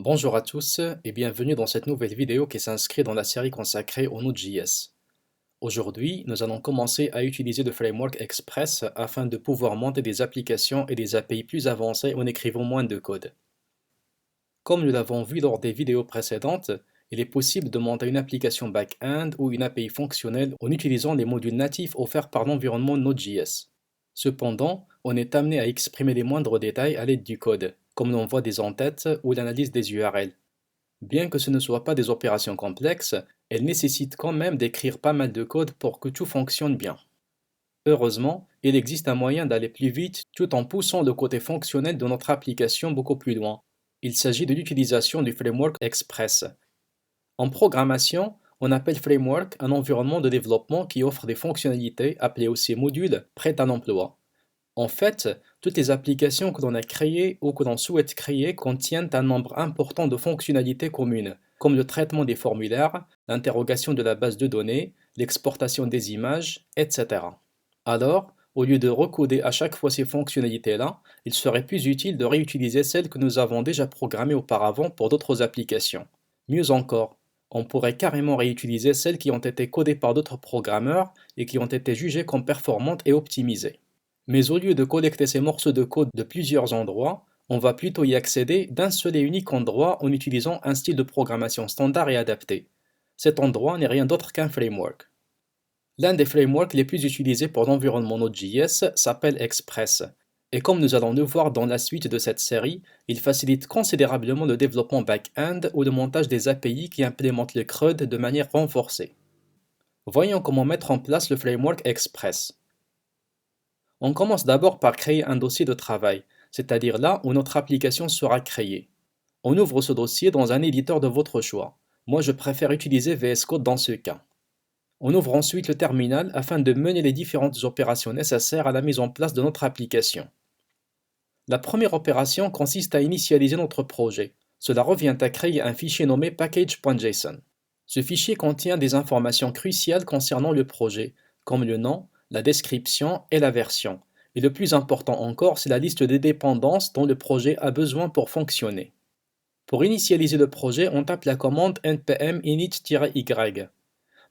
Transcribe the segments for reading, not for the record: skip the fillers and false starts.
Bonjour à tous et bienvenue dans cette nouvelle vidéo qui s'inscrit dans la série consacrée au Node.js. Aujourd'hui, nous allons commencer à utiliser le framework Express afin de pouvoir monter des applications et des API plus avancées en écrivant moins de code. Comme nous l'avons vu lors des vidéos précédentes, il est possible de monter une application back-end ou une API fonctionnelle en utilisant les modules natifs offerts par l'environnement Node.js. Cependant, on est amené à exprimer les moindres détails à l'aide du code, comme l'envoi des entêtes ou l'analyse des URL. Bien que ce ne soit pas des opérations complexes, elles nécessitent quand même d'écrire pas mal de code pour que tout fonctionne bien. Heureusement, il existe un moyen d'aller plus vite tout en poussant le côté fonctionnel de notre application beaucoup plus loin. Il s'agit de l'utilisation du framework Express. En programmation, on appelle framework un environnement de développement qui offre des fonctionnalités, appelées aussi modules, prêtes à l'emploi. En fait, toutes les applications que l'on a créées ou que l'on souhaite créer contiennent un nombre important de fonctionnalités communes, comme le traitement des formulaires, l'interrogation de la base de données, l'exportation des images, etc. Alors, au lieu de recoder à chaque fois ces fonctionnalités-là, il serait plus utile de réutiliser celles que nous avons déjà programmées auparavant pour d'autres applications. Mieux encore, on pourrait carrément réutiliser celles qui ont été codées par d'autres programmeurs et qui ont été jugées comme performantes et optimisées. Mais au lieu de collecter ces morceaux de code de plusieurs endroits, on va plutôt y accéder d'un seul et unique endroit en utilisant un style de programmation standard et adapté. Cet endroit n'est rien d'autre qu'un framework. L'un des frameworks les plus utilisés pour l'environnement Node.js s'appelle Express. Et comme nous allons le voir dans la suite de cette série, il facilite considérablement le développement back-end ou le montage des API qui implémentent le CRUD de manière renforcée. Voyons comment mettre en place le framework Express. On commence d'abord par créer un dossier de travail, c'est-à-dire là où notre application sera créée. On ouvre ce dossier dans un éditeur de votre choix. Moi, je préfère utiliser VS Code dans ce cas. On ouvre ensuite le terminal afin de mener les différentes opérations nécessaires à la mise en place de notre application. La première opération consiste à initialiser notre projet. Cela revient à créer un fichier nommé package.json. Ce fichier contient des informations cruciales concernant le projet, comme le nom, la description et la version. Et le plus important encore, c'est la liste des dépendances dont le projet a besoin pour fonctionner. Pour initialiser le projet, on tape la commande npm init-y.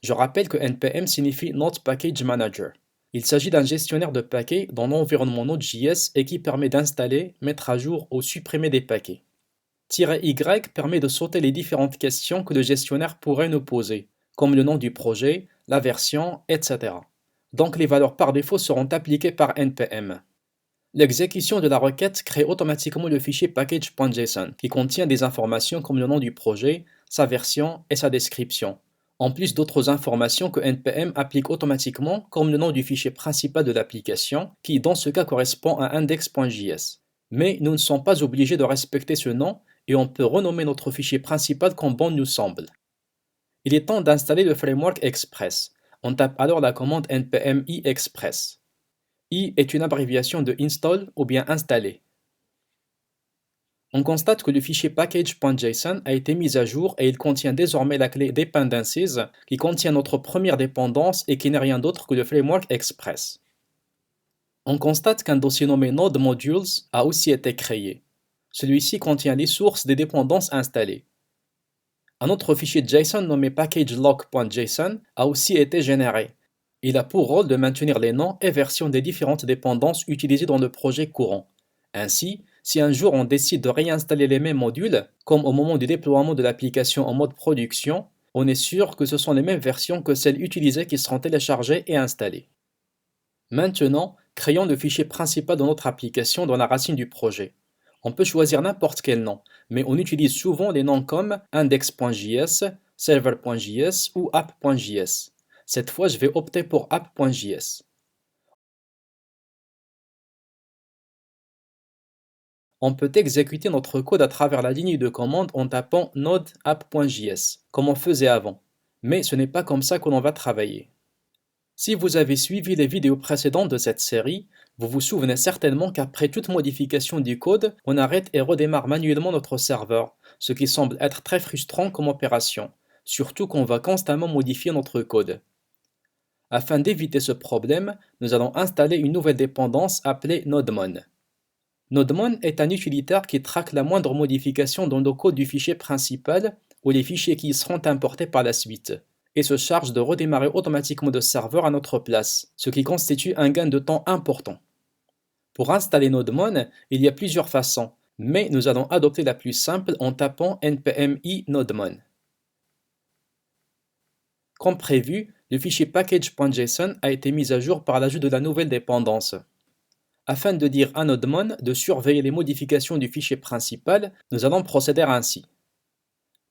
Je rappelle que npm signifie Not Package Manager. Il s'agit d'un gestionnaire de paquets dans l'environnement Node.js et qui permet d'installer, mettre à jour ou supprimer des paquets. "-y" permet de sauter les différentes questions que le gestionnaire pourrait nous poser, comme le nom du projet, la version, etc. Donc les valeurs par défaut seront appliquées par npm. L'exécution de la requête crée automatiquement le fichier package.json qui contient des informations comme le nom du projet, sa version et sa description, en plus d'autres informations que npm applique automatiquement comme le nom du fichier principal de l'application qui dans ce cas correspond à index.js. Mais nous ne sommes pas obligés de respecter ce nom et on peut renommer notre fichier principal comme bon nous semble. Il est temps d'installer le framework Express. On tape alors la commande npm i-express. I est une abréviation de install ou bien installer. On constate que le fichier package.json a été mis à jour et il contient désormais la clé dependencies qui contient notre première dépendance et qui n'est rien d'autre que le framework Express. On constate qu'un dossier nommé Node Modules a aussi été créé. Celui-ci contient les sources des dépendances installées. Un autre fichier JSON nommé packagelog.json a aussi été généré. Il a pour rôle de maintenir les noms et versions des différentes dépendances utilisées dans le projet courant. Ainsi, si un jour on décide de réinstaller les mêmes modules, comme au moment du déploiement de l'application en mode production, on est sûr que ce sont les mêmes versions que celles utilisées qui seront téléchargées et installées. Maintenant, créons le fichier principal de notre application dans la racine du projet. On peut choisir n'importe quel nom, mais on utilise souvent les noms comme index.js, server.js ou app.js. Cette fois, je vais opter pour app.js. On peut exécuter notre code à travers la ligne de commande en tapant node app.js, comme on faisait avant. Mais ce n'est pas comme ça que l'on va travailler. Si vous avez suivi les vidéos précédentes de cette série, vous vous souvenez certainement qu'après toute modification du code, on arrête et redémarre manuellement notre serveur, ce qui semble être très frustrant comme opération, surtout qu'on va constamment modifier notre code. Afin d'éviter ce problème, nous allons installer une nouvelle dépendance appelée NodeMon. NodeMon est un utilitaire qui traque la moindre modification dans le code du fichier principal ou les fichiers qui y seront importés par la suite, et se charge de redémarrer automatiquement le serveur à notre place, ce qui constitue un gain de temps important. Pour installer NodeMon, il y a plusieurs façons, mais nous allons adopter la plus simple en tapant npm i nodemon. Comme prévu, le fichier package.json a été mis à jour par l'ajout de la nouvelle dépendance. Afin de dire à NodeMon de surveiller les modifications du fichier principal, nous allons procéder ainsi.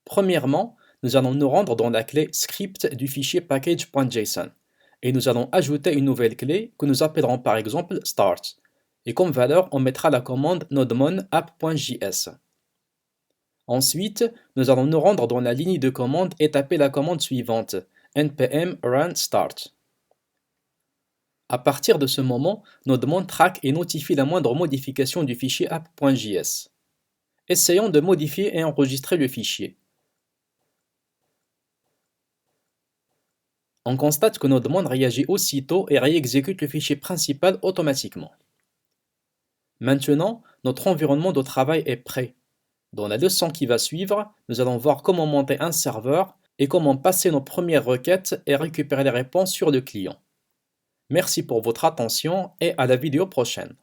Premièrement, nous allons nous rendre dans la clé script du fichier package.json et nous allons ajouter une nouvelle clé que nous appellerons par exemple start. Et comme valeur, on mettra la commande nodemon app.js. Ensuite, nous allons nous rendre dans la ligne de commande et taper la commande suivante, npm run start. À partir de ce moment, NodeMon traque et notifie la moindre modification du fichier app.js. Essayons de modifier et enregistrer le fichier. On constate que NodeMon réagit aussitôt et réexécute le fichier principal automatiquement. Maintenant, notre environnement de travail est prêt. Dans la leçon qui va suivre, nous allons voir comment monter un serveur et comment passer nos premières requêtes et récupérer les réponses sur le client. Merci pour votre attention et à la vidéo prochaine.